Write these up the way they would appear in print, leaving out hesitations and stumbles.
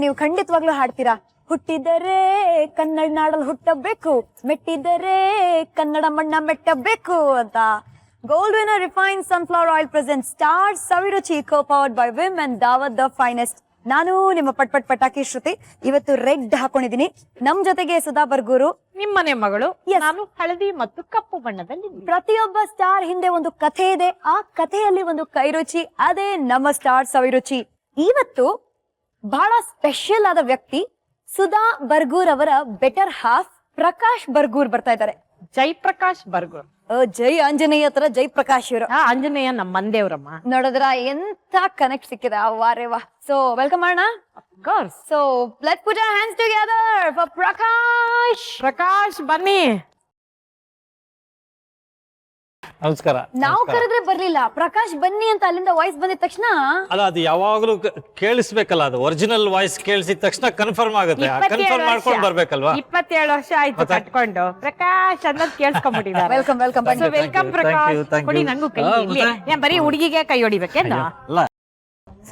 ನೀವು ಖಂಡಿತವಾಗ್ಲೂ ಹಾಡ್ತೀರಾ. ಹುಟ್ಟಿದರೆ ಕನ್ನಡ ನಾಡಲ್ಲಿ ಹುಟ್ಟಬೇಕು, ಮೆಟ್ಟಿದರೆ ಕನ್ನಡ ಮಣ್ಣ ಮೆಟ್ಟಬೇಕು ಅಂತ. Gold winner refined sunflower oil present star Saviruchi co powered by Vim and Daawat the finest. ನಾನು ನಿಮ್ಮ ಪಟಾಕಿ ಶ್ರುತಿ. ಇವತ್ತು ರೆಡ್ ಹಾಕೊಂಡಿದೀನಿ. ನಮ್ ಜೊತೆಗೆ ಸುಧಾ ಬರ್ಗೂರು, ನಿಮ್ಮನೆ ಮಗಳು. ನಾನು ಹಳದಿ ಮತ್ತು ಕಪ್ಪು ಬಣ್ಣದಲ್ಲಿ. ಪ್ರತಿಯೊಬ್ಬ ಸ್ಟಾರ್ ಹಿಂದೆ ಒಂದು ಕಥೆ ಇದೆ, ಆ ಕಥೆಯಲ್ಲಿ ಒಂದು ಕೈರುಚಿ, ಅದೇ ನಮ್ಮ ಸ್ಟಾರ್ ಸವಿರುಚಿ. ಇವತ್ತು ಬಹಳ ಸ್ಪೆಷಲ್ ಆದ ವ್ಯಕ್ತಿ ಸುಧಾ ಬರ್ಗೂರ್ ಅವರ ಬೆಟರ್ ಹಾಫ್ ಪ್ರಕಾಶ್ ಬರ್ಗೂರ್ ಬರ್ತಾ ಇದ್ದಾರೆ. ಜಯಪ್ರಕಾಶ್ ಬರ್ಗೂರ್. ಜೈ ಆಂಜನೇಯ ಹತ್ರ ಜಯಪ್ರಕಾಶ್ ಇವರು. ಆಂಜನೇಯ ನಮ್ಮ ಮಂದೇವ್ರಮ್ಮ. ನೋಡಿದ್ರ ಎಂತ ಕನೆಕ್ಟ್ ಸಿಕ್ಕಿದೆ, ವಾರೇ ವಾ. ಸೊ ವೆಲ್ಕಮ್ ಮಾಡೋಣ. So let's put our hands together for Prakash. Prakash ಬನ್ನಿ. ನಮಸ್ಕಾರ. ನಾವು ಕರೆದ್ರೆ ಬರ್ಲಿಲ್ಲ, ಪ್ರಕಾಶ್ ಬನ್ನಿ ಅಂತ ಅಲ್ಲಿಂದ ವಾಯ್ಸ್ ಬಂದಿದ ತಕ್ಷಣ. ಅಲ್ಲ, ಅದು ಯಾವಾಗ್ಲೂ ಕೇಳಿಸ್ಬೇಕಲ್ಲ, ಅದು ಒರಿಜಿನಲ್ ವಾಯ್ಸ್ ಕೇಳಿಸಿದ ತಕ್ಷಣ ಕನ್ಫರ್ಮ್ ಆಗುತ್ತೆ. ಕನ್ಫರ್ಮ್ ಮಾಡ್ಕೊಂಡು ಬರ್ಬೇಕಲ್ವಾ. 27 ವರ್ಷ ಆಯ್ತು ಕಟ್ಕೊಂಡು. ಪ್ರಕಾಶ್ ಅನ್ನೋದು ಕೇಳಿಸ್ಕೊಂಡ್ಬಿಟ್ಟಿದ್ದಾರೆ. ವೆಲ್ಕಮ್ ವೆಲ್ಕಮ್ ಬನ್ನಿ. ವೆಲ್ಕಮ್ ಪ್ರಕಾಶ್. ಕೊಡಿ ನಂಗೂ ಕೈ. ಏನ್ ಬರೀ ಹುಡುಗಿಗೆ ಕೈ ಹೊಡಿಬೇಕೇನು?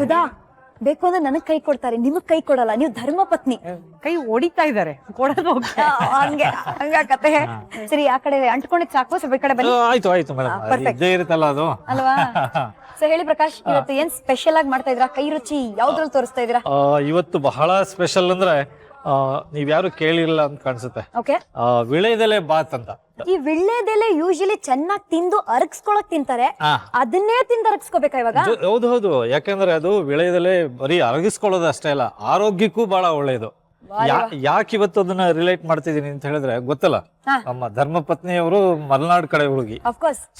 ಸುಧಾ ಬೇಕು ಅಂದ್ರೆ ನನಗ್ ಕೈ ಕೊಡ್ತಾರೆ, ನಿಮಗ್ ಕೈ ಕೊಡಲ್ಲ. ನೀವು ಧರ್ಮ ಪತ್ನಿ. ಕೈ ಹೊಡಿತಾ ಇದಾರೆ, ಕೊಡೋದು ಹಂಗೆ ಹಂಗ ಕತೆ. ಸರಿ, ಆ ಕಡೆ ಅಂಟ್ಕೊಂಡಿದ್ ಸಾಕು, ಸ್ವಲ್ಪ ಈ ಕಡೆ ಬನ್ನಿ. ಆಯ್ತು ಆಯ್ತು ಮೇಡಮ್, ಇದ್ದೇ ಇರುತ್ತಲ್ಲ ಅದು ಅಲ್ವಾ. ಸೊ ಹೇಳಿ ಪ್ರಕಾಶ್, ಇವತ್ತು ಏನ್ ಸ್ಪೆಷಲ್ ಆಗಿ ಮಾಡ್ತಾ ಇದ್ರಾ? ಕೈ ರುಚಿ ಯಾವ್ದ್ರಲ್ಲಿ ತೋರಿಸ್ತಾ ಇದೀರಾ? ಇವತ್ತು ಬಹಳ ಸ್ಪೆಷಲ್ ಅಂದ್ರೆ ನೀವ್ ಯಾರು ಕೇಳಿರಲ್ಲ ಅಂತ ಕಾಣಿಸುತ್ತೆ. ಓಕೆ, ವಿಳೆದೆಲೆ ಬಾತ್ ಅಂತ. ಈ ವಿಳ್ಳೆದೆಲೆ ಯೂಶಲಿ ಚೆನ್ನಾಗಿ ತಿಂದು ಅರಗಿಸ್ಕೊಳಕ್ ತಿಂತಾರೆ, ಅದನ್ನೇ ತಿಂದು ಅರಗಿಸ್ಕೋಬೇಕಾ ಇವಾಗ? ಹೌದು ಹೌದು, ಯಾಕಂದ್ರೆ ಅದು ವಿಳೆದೆಲೆ ಬರೀ ಅರಗಿಸ್ಕೊಳ್ಳೋದು ಅಷ್ಟೇ ಅಲ್ಲ, ಆರೋಗ್ಯಕ್ಕೂ ಬಹಳ ಒಳ್ಳೇದು. ಯಾಕೆ ಇವತ್ತು ಅದನ್ನ ರಿಲೇಟ್ ಮಾಡ್ತಿದೀನಿ ಅಂತ ಹೇಳಿದ್ರೆ ಗೊತ್ತಲ್ಲ, ನಮ್ಮ ಧರ್ಮ ಪತ್ನಿಯವರು ಮಲೆನಾಡು ಕಡೆ ಹುಡುಗಿ.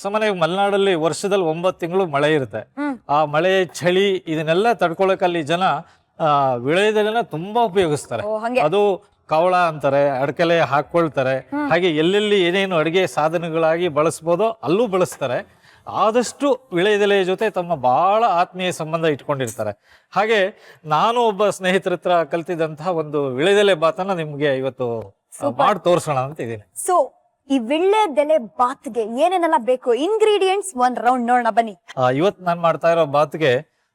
ಸಾಮಾನ್ಯ ಮಲೆನಾಡಲ್ಲಿ ವರ್ಷದಲ್ಲಿ 9 ತಿಂಗಳು ಮಳೆ ಇರುತ್ತೆ. ಆ ಮಳೆ, ಚಳಿ ಇದನ್ನೆಲ್ಲ ತಡ್ಕೊಳಕ್ ಅಲ್ಲಿ ಜನ ವಿಳೆದೆಲೆನ ತುಂಬಾ ಉಪಯೋಗಿಸ್ತಾರೆ. ಅದು ಕವಳ ಅಂತಾರೆ, ಅಡಕೆಲೆ ಹಾಕೊಳ್ತಾರೆ. ಹಾಗೆ ಎಲ್ಲೆಲ್ಲಿ ಏನೇನು ಅಡಿಗೆ ಸಾಧನಗಳಾಗಿ ಬಳಸ್ಬೋದೋ ಅಲ್ಲೂ ಬಳಸ್ತಾರೆ. ಆದಷ್ಟು ವಿಳೆದೆಲೆಯ ಜೊತೆ ತಮ್ಮ ಬಹಳ ಆತ್ಮೀಯ ಸಂಬಂಧ ಇಟ್ಕೊಂಡಿರ್ತಾರೆ. ಹಾಗೆ ನಾನು ಒಬ್ಬ ಸ್ನೇಹಿತರ ಹತ್ರ ಕಲ್ತಿದ್ದಂತಹ ಒಂದು ವಿಳೆದೆಲೆ ಬಾತನ್ನ ನಿಮ್ಗೆ ಇವತ್ತು ಮಾಡಿ ತೋರ್ಸೋಣ ಅಂತ ಇದ್ದೀನಿ. ಸೊ ಈ ವಿಳ್ಳೆದೆಲೆ ಬಾತ್ಗೆ ಏನೇನೆಲ್ಲ ಬೇಕು, ಇಂಗ್ರೀಡಿಯೆಂಟ್ಸ್ ಒಂದ್ ರೌಂಡ್ ನೋಡೋಣ ಬನ್ನಿ. ಇವತ್ತು ನಾನು ಮಾಡ್ತಾ ಇರೋ ಬಾತ್ಗೆ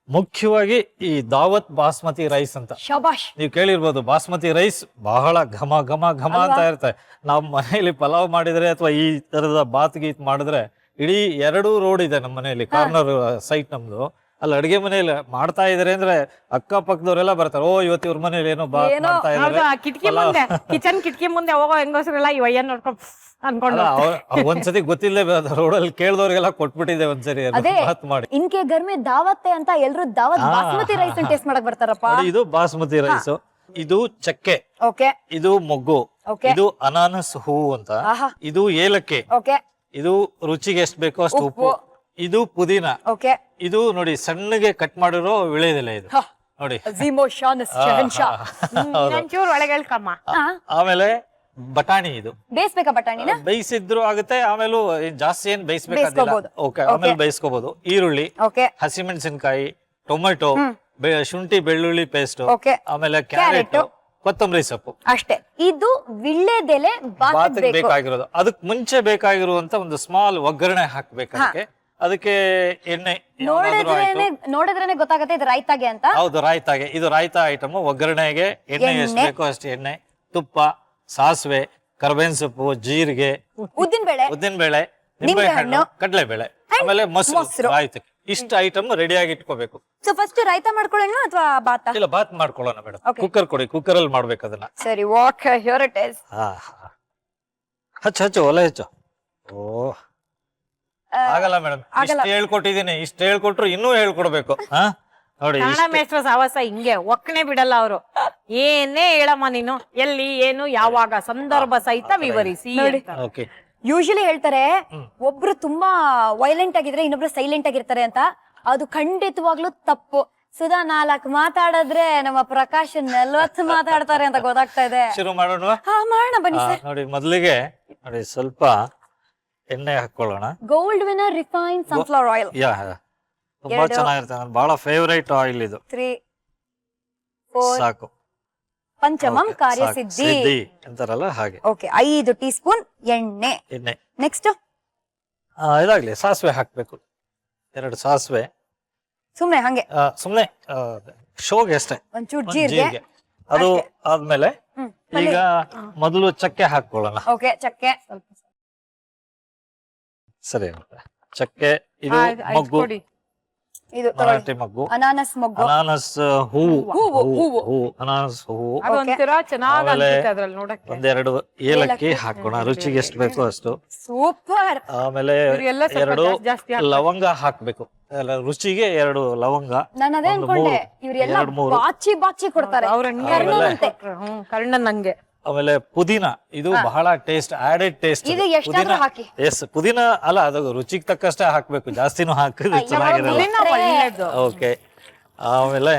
ಮುಖ್ಯವಾಗಿ ಈ ದಾವತ್ ಬಾಸ್ಮತಿ ರೈಸ್ ಅಂತ. ಶಬಾಷ್. ನೀವು ಕೇಳಿರ್ಬೋದು, ಬಾಸ್ಮತಿ ರೈಸ್ ಬಹಳ ಘಮ ಘಮ ಘಮ ಅಂತ ಇರುತ್ತೆ. ನಾವು ಮನೆಯಲ್ಲಿ ಪಲಾವ್ ಮಾಡಿದ್ರೆ ಅಥವಾ ಈ ತರದ ಬಾತ್ ಗೀತ್ ಮಾಡಿದ್ರೆ, ಇಡೀ 2 ರೋಡ್ ಇದೆ ನಮ್ಮ ಮನೆಯಲ್ಲಿ, ಕಾರ್ನರ್ ಸೈಟ್ ನಮ್ದು. ಅಲ್ಲಿ ಅಡಿಗೆ ಮನೆಯಲ್ಲಿ ಮಾಡ್ತಾ ಇದಾರೆ ಅಂದ್ರೆ ಅಕ್ಕ ಪಕ್ಕದವರೆಲ್ಲ ಬರ್ತಾರೆ. ಓ, ಇವತ್ತು ಇವ್ರ ಮನೇಲಿ ಏನೋ ಬಾತ್ ಮಾಡ್ತಾ ಇದಾರೆ. ಕಿಚನ್ ಕಿಟಕಿ ಮುಂದೆ ಹೋಗೋ ಹೆಂಗಸರೆಲ್ಲ ಇವಯ್ಯ ನೋಡ್ಕೊಂಡು ಅನ್ಕೊಂಡು ಒಂದ್ಸತಿ ಗೊತ್ತಿಲ್ಲೇ ರೋಡಲ್ಲಿ ಕೇಳಿದವ್ರಿಗೆಲ್ಲ ಕೊಟ್ಬಿಟ್ಟಿದೆ ಒಂದ್ಸರಿ ಬಾತ್ ಮಾಡಿ. ಇನ್ಕೆ ಗರ್ಮೆ ದಾವತ್ತೆ ಅಂತ ಎಲ್ರು ದಾವತ್ ಬಾಸ್ಮತಿ ರೈಸ್ ಟೇಸ್ಟ್ ಮಾಡಕ್ ಬರ್ತಾರಪ್ಪ. ಇದು ಬಾಸ್ಮತಿ ರೈಸ್, ಇದು ಚಕ್ಕೆ, ಇದು ಮೊಗ್ಗು, ಇದು ಅನಾನಸ್ ಹೂವು ಅಂತ, ಇದು ಏಲಕ್ಕಿ, ಇದು ರುಚಿಗೆ ಎಷ್ಟು ಬೇಕೋ ಅಷ್ಟು ಉಪ್ಪು, ಇದು ಪುದೀನ, ಇದು ನೋಡಿ ಸಣ್ಣಗೆ ಕಟ್ ಮಾಡಿರೋ ವಿಳೆದೆಲೆ. ಇದು ನೋಡಿ, ಆಮೇಲೆ ಬಟಾಣಿ, ಇದು ಬೇಯಿಸ್ಬೇಕಾ? ಬಟಾಣಿನ ಬೇಯಿಸಿದ್ರು ಆಗುತ್ತೆ, ಆಮೇಲೆ ಜಾಸ್ತಿ ಏನ್ ಬೇಯಿಸ್ಬೇಕಾಗಿಲ್ಲ. ಓಕೆ, ಆಮೇಲೆ ಬೇಯಿಸ್ಕೋಬಹುದು. ಈರುಳ್ಳಿ, ಹಸಿಮೆಣಸಿನಕಾಯಿ, ಟೊಮೆಟೊ, ಶುಂಠಿ ಬೆಳ್ಳುಳ್ಳಿ ಪೇಸ್ಟ್, ಆಮೇಲೆ ಕ್ಯಾರೆಟ್, ಕೊತ್ತಂಬರಿ ಸೊಪ್ಪು ಅಷ್ಟೇ. ಇದು ವಿಳ್ಳೆದೆಲೆ ಬಾತ್ ಬೇಕಾಗಿರೋದು. ಅದಕ್ಕೆ ಮುಂಚೆ ಬೇಕಾಗಿರುವಂತ ಒಂದು ಸ್ಮಾಲ್ ಒಗ್ಗರಣೆ ಹಾಕ್ಬೇಕು. ಅದಕ್ಕೆ ಎಣ್ಣೆ ನೋಡಿದ್ರೇನೆ ಗೊತ್ತಾಗತ್ತೆ ಇದು ರಾಯ್ತಾಗೆ ಅಂತ. ಹೌದು, ರಾಯ್ತಾಗೆ. ಇದು ರಾಯ್ತಾ ಐಟಮ್. ಒಗ್ಗರಣೆಗೆ ಎಣ್ಣೆ ಎಷ್ಟು ಬೇಕೋ ಅಷ್ಟು ಎಣ್ಣೆ, ತುಪ್ಪ, ಸಾಸಿವೆ, ಕರ್ಬೇವಿನ ಸೊಪ್ಪು, ಜೀರಿಗೆ, ಉದ್ದಿನ ಬೇಳೆ, ನಿಂಬೆಹಣ್ಣು, ಕಡಲೆಬೇಳೆ, ಆಮೇಲೆ ಮೊಸರು, ರಾಯ್ತಕ್ಕೆ. ಇಷ್ಟು ಐಟಮ್ ರೆಡಿ ಆಗಿ ಇಟ್ಕೋಬೇಕು. ಸೊ ಫಸ್ಟ್ ರಾಯ್ತಾ ಮಾಡ್ಕೊಳ್ಳೋಣ ಅಥವಾ ಬಾತ್? ಇಲ್ಲ, ಬಾತ್ ಮಾಡ್ಕೊಳ್ಳೋಣ ಮೇಡಮ್. ಕುಕ್ಕರ್ ಕೊಡಿ, ಕುಕ್ಕರ್ ಅಲ್ಲಿ ಮಾಡ್ಬೇಕು ಅದನ್ನ. ಸರಿ, ಓಕೆ, ಹಿಯರ್ ಇಟ್ ಇಸ್. ಹಚ್ಚು ಒಲೆ ಹಚ್ಚು. ಓ, ಆಗಲ್ಲ ಮೇಡಮ್, ಇಷ್ಟು ಹೇಳ್ಕೊಟ್ಟಿದೀನಿ. ಇಷ್ಟು ಹೇಳ್ಕೊಟ್ರು ಇನ್ನೂ ಹೇಳ್ಕೊಡ್ಬೇಕು. ನೋಡಿ, ಮೇಷ್ಟ್ರ ಸಾವಾಸ ಹಿಂಗೆ ಒಕ್ಕಣೆ ಬಿಡಲ್ಲ ಅವರು. ಏನೇ ಹೇಳಮ್ಮ ನೀನು, ಎಲ್ಲಿ, ಏನು, ಯಾವಾಗ, ಸಂದರ್ಭ ಸಹಿತ ವಿವರಿಸಿ. ಯೂಶಲಿ ಹೇಳ್ತಾರೆ ಒಬ್ರು ತುಂಬಾ ವೈಲೆಂಟ್ ಆಗಿದ್ರೆ ಇನ್ನೊಬ್ರು ಸೈಲೆಂಟ್ ಆಗಿರ್ತಾರೆ ಅಂತ. ಅದು ಖಂಡಿತವಾಗ್ಲೂ ತಪ್ಪು. ಸುಧಾ 4 ಮಾತಾಡಿದ್ರೆ ನಮ್ಮ ಪ್ರಕಾಶ್ 40 ಮಾತಾಡ್ತಾರೆ ಅಂತ ಗೊತ್ತಾಗ್ತಾ ಇದೆ. ಶುರು ಮಾಡೋಣ? ಮಾಡೋಣ ಬನ್ನಿ ಸರ್. ನೋಡಿ, ಮೊದಲಿಗೆ ನೋಡಿ ಸ್ವಲ್ಪ ಎಣ್ಣೆ ಹಾಕೊಳ್ಳೋಣ. Gold winner refined sunflower oil. ತುಂಬಾ ಚೆನ್ನಾಗಿರುತ್ತೆ, ನನ್ನ ಬಹಳ ಫೇವರೇಟ್ ಆಯಿಲ್ ಇದು. 3 4 ಸಾಕು. ಪಂಚಮಂ ಕಾರ್ಯಸಿದ್ಧಿ ಅಂತಾರಲ್ಲ ಹಾಗೆ. ಓಕೆ, 5 ಟೀ ಸ್ಪೂನ್ ಎಣ್ಣೆ. ನೆಕ್ಸ್ಟ್ ಇದಾಗ್ಲಿ, ಸಾಸಿವೆ ಹಾಕ್ಬೇಕು. 2 ಸಾಸಿವೆ. ಸುಮ್ನೆ ಹಂಗೆ ಸುಮ್ನೆ ಶೋಗೆ ಅಷ್ಟೇ. ಒಂಚೂರು ಜೀರಿಗೆ. ಅದು ಆದ್ಮೇಲೆ ಈಗ ಮೊದಲು ಚಕ್ಕೆ ಹಾಕೊಳ್ಳೋಣ. ಓಕೆ, ಚಕ್ಕೆ ಸರಿ, ಚಕ್ಕೆ, ಇದು ಮೊಗ್ಗು, ಕೊಡಿ. ಇದು ಮರಾಠಿ ಮೊಗ್ಗು, ಅನಾನಸ್ ಮೊಗ್ಗು, ಅನಾನಸ್ ಹೂವು, ಅನಾನಸ್ ಹೂವು, ಅದೊಂಥರ ಚೆನ್ನಾಗ್ ಆಮೇಲೆ ಅನ್ಸುತ್ತೆ ಅದ್ರಲ್ಲಿ ನೋಡಕ್ಕೆ. ಒಂದೆರಡು ಏಲಕ್ಕಿ ಹಾಕೋಣ, ರುಚಿಗೆ ಎಷ್ಟು ಬೇಕೋ ಅಷ್ಟು. ಸೂಪರ್. ಆಮೇಲೆ ಇವ್ರೆಲ್ಲ ಸ್ವಲ್ಪ ಎರಡು ಜಾಸ್ತಿ ಲವಂಗ ಹಾಕ್ಬೇಕು, ರುಚಿಗೆ ಎರಡು ಲವಂಗ, ನಾನು ಅದೇ ಅನ್ಕೊಂಡೆ, ಇವ್ರೆಲ್ಲ ಎರಡು ಮೂರು. ಬಾಚಿ ಕೊಡ್ತಾರೆ. ಅವ್ರ ಕರ್ಣನಂಗೆ. ಆಮೇಲೆ ಪುದೀನ, ಇದು ಬಹಳ ಟೇಸ್ಟ್, ಆಡೆಡ್ ಟೇಸ್ಟ್. ಇದು ಎಷ್ಟಾದ್ರೂ ಹಾಕಿ. ಪುದೀನ ಅಲ್ಲ, ಅದು ರುಚಿಗೆ ತಕ್ಕಷ್ಟೇ ಹಾಕ್ಬೇಕು, ಜಾಸ್ತಿನೂ ಹಾಕಿದ್ರೆ ಚೆನ್ನಾಗಿರಲ್ಲ. ಒಳ್ಳೇದು. ಓಕೆ, ಆಮೇಲೆ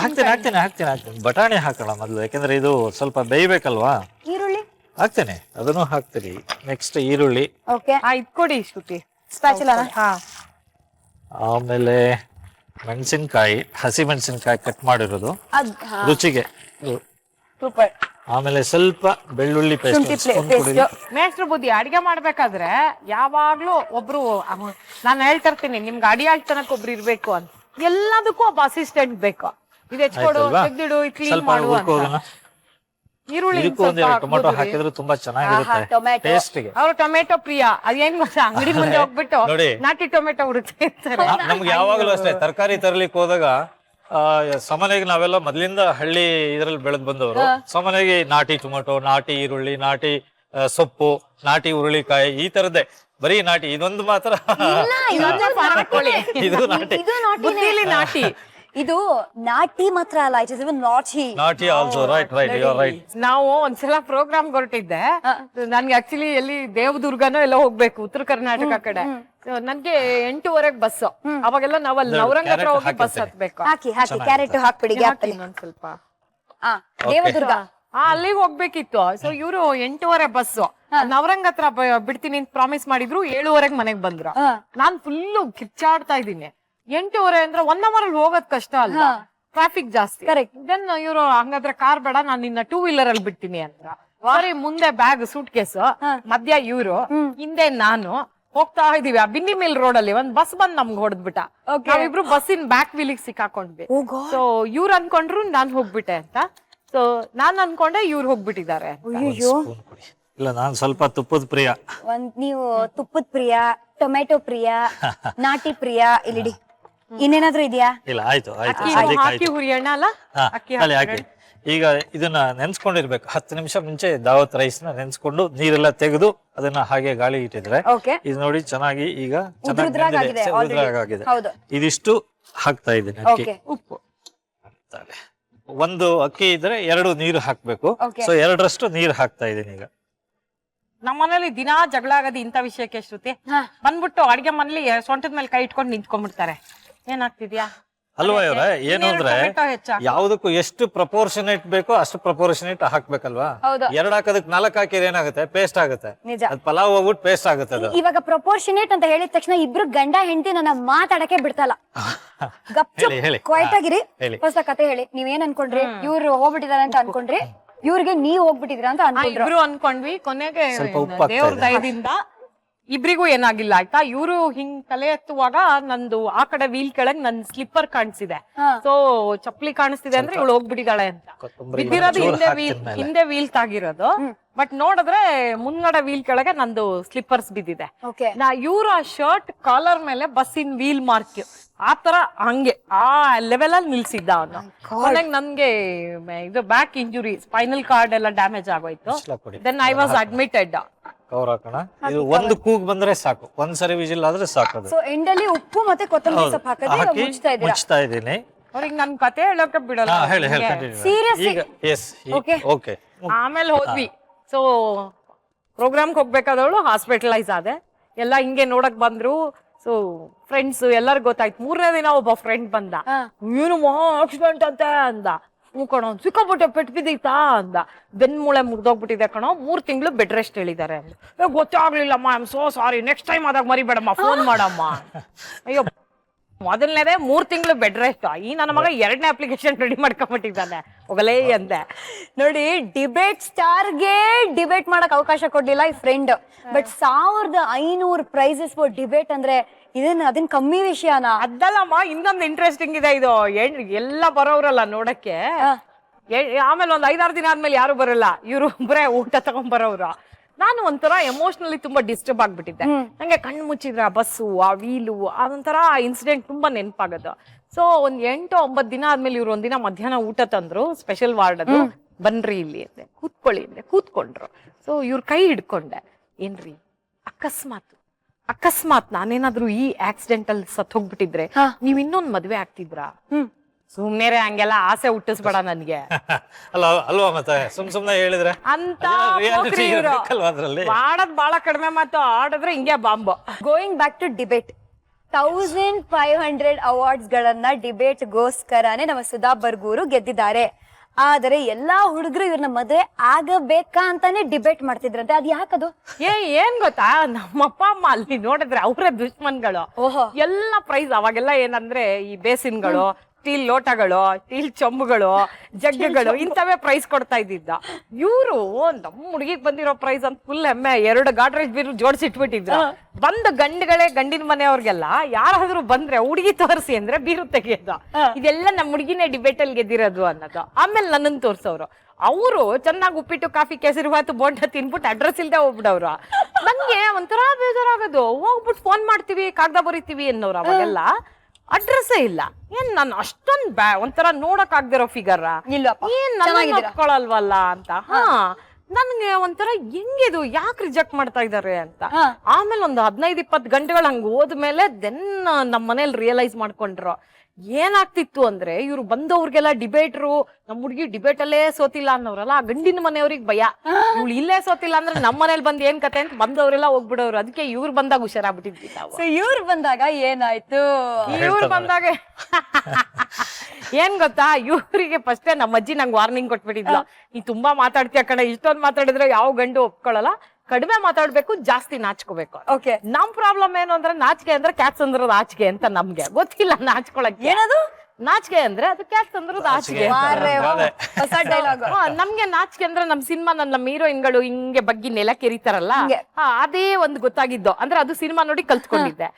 ಹಾಕ್ತೀನಿ ಬಟಾಣಿ ಹಾಕೋಣ ಮೊದಲು, ಯಾಕಂದ್ರೆ ಇದು ಸ್ವಲ್ಪ ಬೇಯ್ಬೇಕಲ್ವಾ. ಈರುಳ್ಳಿ ಹಾಕ್ತೇನೆ, ಅದನ್ನು ಹಾಕ್ತೀನಿ. ನೆಕ್ಸ್ಟ್ ಈರುಳ್ಳಿ, ಓಕೆ, ಇಟ್ಕೊಡಿ ಶ್ರುತಿ. ಸ್ಪ್ಯಾಚುಲಾನ. ಹಾ, ಆಮೇಲೆ ಮೆಣಸಿನ್ಕಾಯಿ, ಹಸಿ ಮೆಣಸಿನ್ಕಾಯಿ ಕಟ್ ಮಾಡಿರೋದು ರುಚಿಗೆ. ಸೂಪರ್. ಆಮೇಲೆ ಸ್ವಲ್ಪ ಬೆಳ್ಳುಳ್ಳಿ ಪೇಸ್ಟ್. ಮೇಷ್ಟ್ರ ಬುದ್ಧಿ ಅಡಿಗೆ ಮಾಡ್ಬೇಕಾದ್ರೆ ಯಾವಾಗ್ಲೂ ಒಬ್ರು ನಾನು ಹೇಳ್ತಾ ಇರ್ತೀನಿ, ನಿಮ್ಗೆ ಅಡಿಯಾಳ್ತನಕ್ ಒಬ್ರು ಇರ್ಬೇಕು ಅಂತ. ಎಲ್ಲದಕ್ಕೂ ಒಬ್ಬ ಅಸಿಸ್ಟೆಂಟ್ ಬೇಕು. ಇದು ಹೆಚ್ಕೊಡು, ತೆಗ್ದಿಡು, ಕ್ಲೀನ್ ಮಾಡು ಅಂತ. ಈರುಳ್ಳಿ ಟೊಮೆಟೊ ಹಾಕಿದ್ರೆ ತುಂಬಾ ಚೆನ್ನಾಗಿರುತ್ತೆ ಟೇಸ್ಟ್ಗೆ. ಅವ್ರು ಟೊಮೆಟೊ ಪ್ರಿಯ. ಅದೇನ್ ಗೊತ್ತಾ, ಅಂಗಡಿ ಮುಂದೆ ಹೋಗ್ಬಿಟ್ಟು ನೋಡಿ, ನಾಟಿ ಟೊಮೆಟೊ ಹುಡುಕ್ತಾ ಇರ್ತಾರೆ. ನಮ್ಗೆ ಯಾವಾಗ್ಲೂ ಅಷ್ಟೇ, ತರಕಾರಿ ತರ್ಲಿಕ್ಕೆ ಹೋದಾಗ ಸಾಮಾನ್ಯವಾಗಿ ನಾವೆಲ್ಲ ಮೊದ್ಲಿಂದ ಹಳ್ಳಿ ಇದ್ರಲ್ಲಿ ಬೆಳೆದ್ ಬಂದವರು. ಸಾಮಾನ್ಯವಾಗಿ ನಾಟಿ ಟೊಮೆಟೊ, ನಾಟಿ ಈರುಳ್ಳಿ, ನಾಟಿ ಸೊಪ್ಪು, ನಾಟಿ ಹುರುಳಿಕಾಯಿ, ಈ ತರದ್ದೇ ಬರೀ ನಾಟಿ. ಇದೊಂದು ಮಾತ್ರ ಇದು ನಾಟಿ. ಬುದ್ಧಿಲಿ ನಾಟಿ. ಇದು ನಾಟಿ ಮಾತ್ರ ಅಲ್ಲ, it is even naughty also. Right, you are right. ನಾವು ಒಂದ್ಸಲ ಪ್ರೋಗ್ರಾಮ್ ಹೊರಟಿದ್ದೆ. ನನ್ಗೆ ಆಕ್ಚುಲಿ ಎಲ್ಲಿ ದೇವದುರ್ಗನೋ ಎಲ್ಲ ಹೋಗ್ಬೇಕು, ಉತ್ತರ ಕರ್ನಾಟಕ ಕಡೆ. ನನ್ಗೆ 8:30 ಬಸ್. ಅವಾಗೆಲ್ಲ ನಾವಲ್ಲಿ ನವರಂಗ ಹತ್ರ ಹೋಗಿ ಬಸ್ ಹತ್ಬೇಕು. ಹಾಕಿ ಕ್ಯಾರೆಟ್ ಹಾಕ್ಬಿಡಿ ಗ್ಯಾಪ್ ಅಲ್ಲಿ ಒಂದ್ ಸ್ವಲ್ಪ. ದೇವದುರ್ಗ ಅಲ್ಲಿಗೆ ಹೋಗ್ಬೇಕಿತ್ತು. ಸೊ ಇವ್ರು 8:30 ಬಸ್ ನವರಂಗ್ ಹತ್ರ ಬಿಡ್ತೀನಿ ಅಂತ ಪ್ರಾಮಿಸ್ ಮಾಡಿದ್ರು. 7:30 ಮನೆಗ್ ಬಂದ್ರು. ನಾನ್ ಫುಲ್ಲು ಕಿಚ್ಚಾಡ್ತಾ ಇದ್ದೀನಿ. 8:30 ಅಂದ್ರೆ 1 hour ಅಲ್ಲಿ ಹೋಗೋದ್ ಕಷ್ಟ ಅಲ್ವಾ, ಟ್ರಾಫಿಕ್ ಜಾಸ್ತಿ. ದೆನ್ ಇವ್ರು ಹಂಗಾದ್ರೆ ಕಾರ್ ಬೇಡ, ನಾನ್ ನಿನ್ನ 2 wheeler ಅಲ್ಲಿ ಬಿಡ್ತೀನಿ ಅಂದ್ರ. ಸರಿ, ಮುಂದೆ ಬ್ಯಾಗ್, ಸೂಟ್ ಕೇಸ್, ಮಧ್ಯ ಇವ್ರು, ಹಿಂದೆ ನಾನು ಹೋಗ್ತಾ ಇದೀವಿ. ಆ ಬಿನ್ನಿ ಮಿಲ್ ರೋಡ್ ಅಲ್ಲಿ ಒಂದ್ ಬಸ್ ಬಂದ್ ನಮ್ಗೆ ಹೊಡೆದ್ಬಿಟ್ಟ. ನಾವಿಬ್ರು ಬಸ್ಸಿನ ಬ್ಯಾಕ್ ವೀಲಿಗೆ ಸಿಕ್ಕಾಕೊಂಡ್ವಿ. ಸೊ ಇವ್ರು ಅನ್ಕೊಂಡ್ರು ನಾನ್ ಹೋಗ್ಬಿಟ್ಟೆ ಅಂತ. ಸೊ ನಾನ್ ಅನ್ಕೊಂಡೆ ಇವ್ರು ಹೋಗ್ಬಿಟ್ಟಿದ್ದಾರೆ. ಇಲ್ಲ, ನಾನ್ ಸ್ವಲ್ಪ ತುಪ್ಪದ ಪ್ರಿಯ. ನೀವು ತುಪ್ಪದ ಪ್ರಿಯ, ಟೊಮೆಟೊ ಪ್ರಿಯ, ನಾಟಿ ಪ್ರಿಯ. ಇಲ್ಲಿ ಇನ್ನೇನಾದ್ರೂ ಇದೆಯಾ? ಇಲ್ಲ, ಆಯ್ತು. ಹಾಕಿ ಹುರಿಯೋಣ ಅಲ್ಲ, ಹಾಕಿ. ಈಗ ಇದನ್ನ ನೆನ್ಸ್ಕೊಂಡಿರ್ಬೇಕು. 10 ನಿಮಿಷ ಮುಂಚೆ ದಾವತ್ ರೈಸ್ ನ ನೆನ್ಸ್ಕೊಂಡು ನೀರೆಲ್ಲ ತೆಗೆದು ಅದನ್ನ ಹಾಗೆ ಗಾಳಿ ಇಟ್ಟಿದ್ರೆ ಇದು ನೋಡಿ ಚೆನ್ನಾಗಿ ಈಗ ಉದುರಾಗಿದೆ. ಇದಿಷ್ಟು ಹಾಕ್ತಾ ಇದ್ದೀನಿ. ಅಕ್ಕಿ, ಉಪ್ಪು, ಒಂದು ಅಕ್ಕಿ ಇದ್ರೆ 2 ನೀರು ಹಾಕ್ಬೇಕು. ಸೊ 2ರಷ್ಟು ನೀರು ಹಾಕ್ತಾ ಇದ್ದೀನಿ ಈಗ. ನಮ್ಮ ಮನೇಲಿ ದಿನಾ ಜಗಳ ಆಗೋದು ಇಂಥ ವಿಷಯಕ್ಕೆ. ಶ್ರುತಿ ಬಂದ್ಬಿಟ್ಟು ಅಡ್ಗೆ ಮನೇಲಿ ಸೊಂಟದ ಮೇಲೆ ಕೈ ಇಟ್ಕೊಂಡು ನಿಂತ್ಕೊಂಡ್ಬಿಡ್ತಾರೆ. ಏನಾಗ್ತಿದ್ಯಾ ಅಲ್ವಾ ಇವ್ರೆ? ಏನು ಅಂದ್ರೆ ಯಾವ್ದಕ್ಕೂ ಎಷ್ಟು ಪ್ರಪೋರ್ಷನೇಟ್ ಬೇಕೋ ಅಷ್ಟು ಪ್ರಪೋರ್ಷನೇಟ್ ಹಾಕ್ಬೇಕಲ್ವಾ. 2 ಹಾಕೋದಕ್ಕೆ 4 ಹಾಕಿದ್ರೆ ಏನಾಗುತ್ತೆ, ಪೇಸ್ಟ್ ಆಗುತ್ತೆ. ಅದ್ ಪಲಾವ್ ಹೋಗ್ಬಿಟ್ಟು ಪೇಸ್ಟ್ ಆಗುತ್ತೆ. ಅದು ಇವಾಗ ಪ್ರಪೋರ್ಷನೇಟ್ ಅಂತ ಹೇಳಿದ ತಕ್ಷಣ ಇಬ್ರು ಗಂಡ ಹೆಂಡತಿ ನನ್ನ ಮಾತಾಡಕ್ಕೆ ಬಿಡ್ತಲ್ಲ. ಕ್ವೈಟ್ ಆಗಿರಿ. ಹೊಸ ಕತೆ ಹೇಳಿ. ನೀವೇನ್ ಅನ್ಕೊಂಡ್ರಿ? ಇವ್ರು ಹೋಗ್ಬಿಟ್ಟಿದಾರೆ ಅಂತ ಅನ್ಕೊಂಡ್ರಿ, ಇವ್ರಿಗೆ ನೀವ್ ಹೋಗ್ಬಿಟ್ಟಿದ್ರ ಅಂತ ಇಬ್ರು ಅನ್ಕೊಂಡ್ವಿ. ಕೊನೆಗೆ ದೇವ್ರ ದಯದಿಂದ ಇಬ್ರಿಗೂ ಏನಾಗಿಲ್ಲ ಆಯ್ತಾ. ಇವ್ರು ಹಿಂಗ್ ತಲೆ ಎತ್ತುವಾಗ ನಂದು ಆ ಕಡೆ ವೀಲ್ ಕೆಳಗ್ ನನ್ ಸ್ಲಿಪ್ಪರ್ ಕಾಣಿಸ್ತಿದೆ. ಸೊ ಚಪ್ಪಲಿ ಕಾಣಿಸ್ತಿದೆ ಅಂದ್ರೆ ಇವಳು ಹೋಗ್ಬಿಟ್ಟಿದ್ದಾಳೆ ಅಂತ. ಬಿದ್ದಿರೋದು ಹಿಂದೆ ವೀಲ್ ತಾಗಿರೋದು. ಬಟ್ ನೋಡಿದ್ರೆ ಮುಂದ್ಗಡೆ ವೀಲ್ ಕೆಳಗೆ ನಂದು ಸ್ಲಿಪ್ಪರ್ಸ್ ಬಿದ್ದಿದೆ. ಇವ್ರು ಆ ಶರ್ಟ್ ಕಾಲರ್ ಮೇಲೆ ಬಸ್ಸಿನ ವೀಲ್ ಮಾರ್ಕ್ ಆತರ ಹಂಗೆ ಆ ಲೆವೆಲ್ ಅಲ್ಲಿ ನಿಲ್ಸಿದ್ದ ಅವನು. ಕೊನೆಗೆ ನನ್ಗೆ ಇದು ಬ್ಯಾಕ್ ಇಂಜುರಿ, ಸ್ಪೈನಲ್ ಕಾರ್ಡ್ ಎಲ್ಲ ಡ್ಯಾಮೇಜ್ ಆಗೋಯ್ತು. Then I was admitted. Cover ಹಾಕೋಣ. ಇದು ಒಂದು ಕೂಗ್ ಬಂದ್ರೆ ಸಾಕು, ಒಂದ್ಸರಿ ವಿಜಿಲ್ ಆದ್ರೆ ಸಾಕು. ಸೊ ಎಂಡಲ್ಲಿ ಉಪ್ಪು ಮತ್ತೆ ಕೊತ್ತಂಬರಿ ಸೊಪ್ಪು ಹಾಕಿ ಮುಚ್ತಾ ಇದ್ದೀನಿ. ಅವ್ರಿಗೆ ನನ್ ಕತೆ ಹೇಳೋಕೆ ಬಿಡಲ್ಲ. ಆಮೇಲೆ ಹೋದ್ವಿ. ಸೊ ಪ್ರೋಗ್ರಾಮ್ಗೆ ಹೋಗ್ಬೇಕಾದವಳು ಹಾಸ್ಪಿಟಲೈಸ್ ಆದೆ. ಎಲ್ಲ ಹಿಂಗೆ ನೋಡಕ್ ಬಂದ್ರು. ಸೊ ಫ್ರೆಂಡ್ಸ್ ಎಲ್ಲರಿಗೂ ಗೊತ್ತಾಯ್ತು. 3ನೇ ದಿನ ಒಬ್ಬ ಫ್ರೆಂಡ್ ಬಂದ. ಏನು ಮಹಾ ಆಕ್ಸಿಡೆಂಟ್ ಅಂತ ಅಂದ. ಕಣೋ, ಸಿಕ್ಕಾಪಟ್ಟೆ ಪೆಟ್ಟು ಬಿದ್ದೈತಾ ಅಂದ. ಬೆನ್ಮೂಳೆ ಮುರಿದೋಗ್ಬಿಟ್ಟಿದೆ ಕಣೋ, 3 ತಿಂಗಳು ಬೆಡ್ ರೆಸ್ಟ್ ಹೇಳಿದ್ದಾರೆ. ಗೊತ್ತಾಗ್ಲಿಲ್ಲಮ್ಮ, I am so sorry, next time ಆದಾಗ ಮರಿಬೇಡಮ್ಮ, ಫೋನ್ ಮಾಡಮ್ಮ. ಅಯ್ಯೋ, ಮೊದಲನೇದೇ 3 ತಿಂಗಳು ಬೆಡ್ ರೆಸ್ಟ್. ಈ ನನ್ನ ಮಗ 2ನೇ ಅಪ್ಲಿಕೇಶನ್ ರೆಡಿ ಮಾಡ್ಕೊಂಡ್ಬಿಟ್ಟಿದ್ದಾನೆ. ಹೋಗಲೇ ಅಂದೆ. ನೋಡಿ, ಡಿಬೇಟ್ ಸ್ಟಾರ್ಗೆ ಡಿಬೇಟ್ ಮಾಡಕ್ ಅವಕಾಶ ಕೊಡ್ಲಿಲ್ಲ ಈ friend. But 1500 prizes for debate ಅಂದ್ರೆ ಅದನ್ ಕಮ್ಮಿ ವಿಷಯನಾ? ಅದಲ್ಲಮ್ಮ, ಇನ್ನೊಂದು ಇಂಟ್ರೆಸ್ಟಿಂಗ್ ಇದೆ. ಇದು ಎಲ್ಲ ಬರೋರಲ್ಲ ನೋಡಕ್ಕೆ, ಆಮೇಲೆ ಒಂದ್ 5-6 ದಿನ ಆದ್ಮೇಲೆ ಯಾರು ಬರಲ್ಲ, ಇವ್ರು ಒಬ್ಬರೇ ಊಟ ತಗೊಂಡ್ಬರೋರು. ನಾನು ಒಂಥರ ಎಮೋಷನಲಿ ತುಂಬಾ ಡಿಸ್ಟರ್ಬ್ ಆಗ್ಬಿಟ್ಟಿದ್ದೆ. ನಂಗೆ ಕಣ್ಣು ಮುಚ್ಚಿದ್ರೆ ಆ ಬಸ್ಸು, ಆ ವೀಲು, ಅದೊಂಥರ ಇನ್ಸಿಡೆಂಟ್ ತುಂಬಾ ನೆನಪಾಗೋದು. ಸೊ ಒಂದ್ 8-9 ದಿನ ಆದ್ಮೇಲೆ ಇವ್ರು ಒಂದಿನ ಮಧ್ಯಾಹ್ನ ಊಟ ತಂದ್ರು, ಸ್ಪೆಷಲ್ ವಾರ್ಡ್ ಅದು. ಬನ್ರಿ ಇಲ್ಲಿ ಅಂದೆ, ಕೂತ್ಕೊಳ್ಳಿ ಅಂದೆ, ಕೂತ್ಕೊಂಡ್ರು. ಸೊ ಇವ್ರ ಕೈ ಹಿಡ್ಕೊಂಡೆ, ಏನ್ರಿ ಅಕಸ್ಮಾತ್ ನಾನೇನಾದ್ರೂ ಈ ಆಕ್ಸಿಡೆಂಟ್ ಅಲ್ಲಿ ಸತ್ ಹೋಗ್ಬಿಟ್ಟಿದ್ರೆ ನೀವ್ ಇನ್ನೊಂದ್ ಮದ್ವೆ ಆಗ್ತಿದ್ರಾ? ಸುಮ್ನೆರೆ ಹಂಗೆಲ್ಲ ಆಸೆ ಹುಟ್ಟಿಸ್ಬೇಡ ನನ್ಗೆ ಅಲ್ವಾ ಮತ್ತೆ ಸುಮ್ನೆ ಹೇಳಿದ್ರೆ ಅಂತ ಮಾಡದ್ ಬಾಳ ಕಡಿಮೆ ಮಾತು, ಆಡಿದ್ರೆ ಹಿಂಗೆ bomb. Going back to debate, 1500 awards ಗಳನ್ನ ಡಿಬೇಟ್ ಗೋಸ್ಕರನೇ ನಮ್ಮ ಸುಧಾ ಬರ್ಗೂರು ಗೆದ್ದಿದ್ದಾರೆ. ಆದರೆ ಎಲ್ಲಾ ಹುಡುಗರು ಇವ್ರನ್ನ ಮದ್ವೆ ಆಗಬೇಕಾ ಅಂತಾನೆ ಡಿಬೇಟ್ ಮಾಡ್ತಿದ್ರಂತೆ. ಅದ್ ಯಾಕದು? ಏನ್ ಗೊತ್ತಾ, ನಮ್ಮಪ್ಪ ಅಮ್ಮ ಅಲ್ಲಿ ನೋಡಿದ್ರೆ ಅವರೇ ದುಶ್ಮನ್ಗಳು. ಎಲ್ಲ ಪ್ರೈಸ್ ಅವಾಗೆಲ್ಲ ಏನಂದ್ರೆ ಈ ಬೇಸಿನ್ಗಳು, ಸ್ಟೀಲ್ ಲೋಟಗಳು, ಸ್ಟೀಲ್ ಚೊಂಬುಗಳು, ಜಗ್ಗುಗಳು, ಇಂಥವೇ ಪ್ರೈಸ್ ಕೊಡ್ತಾ ಇದ್ದಿದ್ದ. ಇವ್ರು ನಮ್ಮ ಹುಡುಗಿಗ್ ಬಂದಿರೋ ಪ್ರೈಸ್ ಅಂತ ಫುಲ್ ಹೆಮ್ಮೆ 2 ಗಾಡ್ರೇಜ್ ಬೀರು ಜೋಡಿಸಿಟ್ಬಿಟ್ಟಿದ್ರು. ಬಂದ ಗಂಡಿನ ಮನೆಯವ್ರಿಗೆಲ್ಲ ಯಾರಾದ್ರೂ ಬಂದ್ರೆ ಹುಡುಗಿ ತೋರಿಸಿ ಅಂದ್ರೆ ಬೀರು ತೆಗಿಯೋದು. ಇದೆಲ್ಲ ನಮ್ಮ ಹುಡುಗಿನೇ ಡಿಬೇಟ್ ಅಲ್ಲಿ ಗೆದ್ದಿರೋದು ಅನ್ನೋದು. ಆಮೇಲೆ ನನ್ನನ್ನು ತೋರ್ಸವ್ರು. ಅವರು ಚೆನ್ನಾಗಿ ಉಪ್ಪಿಟ್ಟು, ಕಾಫಿ, ಕೇಸರಿ ಬಾತು, ಬೋಂಡ ತಿನ್ಬಿಟ್ಟು ಅಡ್ರೆಸ್ ಇಲ್ದೆ ಹೋಗ್ಬಿಡವ್ರು. ನಂಗೆ ಒಂಥರ ಬೇಜಾರಾಗೋದು. ಹೋಗ್ಬಿಟ್ಟು ಫೋನ್ ಮಾಡ್ತೀವಿ, ಕಾಗದ ಬರೀತೀವಿ ಅನ್ನೋರು. ಅವಾಗೆಲ್ಲ ಅಡ್ರೆಸ್ಸೇ ಇಲ್ಲ. ಏನ್ ನಾನು ಅಷ್ಟೊಂದ್ ಒಂಥರ ನೋಡಕ್ ಆಗ್ದಿರೋ ಫಿಗರ್, ಏನ್ ನೋಡ್ಕೊಳಲ್ವಲ್ಲ ಅಂತ. ನನ್ಗೆ ಒಂಥರ ಹೆಂಗಿದು, ಯಾಕೆ ರಿಜೆಕ್ಟ್ ಮಾಡ್ತಾ ಇದಾರೆ ಅಂತ. ಆಮೇಲೆ ಒಂದು 15-20 ಗಂಟೆಗಳು ಹಂಗ ಹೋದ್ಮೇಲೆ ದೆನ್ ನಮ್ ಮನೇಲಿ ರಿಯಲೈಸ್ ಮಾಡ್ಕೊಂಡ್ರು ಏನಾಗ್ತಿತ್ತು ಅಂದ್ರೆ, ಇವ್ರು ಬಂದವ್ರಿಗೆಲ್ಲ ಡಿಬೇಟ್ರು, ನಮ್ ಹುಡ್ಗಿ ಡಿಬೇಟ್ ಅಲ್ಲೇ ಸೋತಿಲ್ಲ ಅನ್ನೋರಲ್ಲ, ಆ ಗಂಡಿನ ಮನೆಯವ್ರಿಗೆ ಭಯ, ಇವ್ಳು ಇಲ್ಲೇ ಸೋತಿಲ್ಲ ಅಂದ್ರೆ ನಮ್ ಮನೇಲಿ ಬಂದ್ ಏನ್ ಕತೆ ಅಂತ ಬಂದವ್ರೆಲ್ಲ ಹೋಗ್ಬಿಡೋರು. ಅದಕ್ಕೆ ಇವ್ರು ಬಂದಾಗ ಹುಷಾರಾಗ್ಬಿಟ್ಟಿದ್ವಿ ನಾವು. ಇವ್ರು ಬಂದಾಗ ಏನಾಯ್ತು? ಇವ್ರು ಬಂದಾಗ ಏನ್ ಗೊತ್ತಾ, ಇವ್ರಿಗೆ ಫಸ್ಟೇ ನಮ್ಮ ಅಜ್ಜಿ ನಂಗೆ ವಾರ್ನಿಂಗ್ ಕೊಟ್ಬಿಟ್ಟಿದ್ಲು, ನೀ ತುಂಬಾ ಮಾತಾಡ್ತೀಯ ಕಣ, ಇಷ್ಟೊಂದು ಮಾತಾಡಿದ್ರೆ ಯಾವ ಗಂಡು ಒಪ್ಕೊಳ್ಳಲ್ಲ, ಕಡಿಮೆ ಮಾತಾಡ್ಬೇಕು, ಜಾಸ್ತಿ ನಾಚ್ಕೋಬೇಕು. ಓಕೆ, ನಮ್ ಪ್ರಾಬ್ಲಮ್ ಏನು ಅಂದ್ರೆ, ನಾಚಿಕೆ ಅಂದ್ರೆ ಕ್ಯಾಚ್ ಅಂದ್ರದ್ ಆಚಿಕೆ ಅಂತ ನಮ್ಗೆ ಗೊತ್ತಿಲ್ಲ. ನಾಚ್ಕೊಳಕ್ಕೆ ಏನದು ನಾಚಿಕೆ ಅಂದ್ರೆ, ಅದು ಕ್ಯಾಚ್ ಅಂದ್ರದ್ ಆಚಿಕೆ. ನಮ್ಗೆ ನಾಚಿಕೆ ಅಂದ್ರೆ ನಮ್ ಸಿನಿಮಾ ನಮ್ಮ ಹೀರೋಯಿನ್ಗಳು ಹಿಂಗೆ ಬಗ್ಗೆ ನೆಲ ಕೆರಿತಾರಲ್ಲ, ಅದೇ ಒಂದು ಗೊತ್ತಾಗಿದ್ದು. ಅಂದ್ರೆ ಅದು ಸಿನಿಮಾ ನೋಡಿ ಕಲ್ತ್ಕೊಂಡಿದ್ದೆ.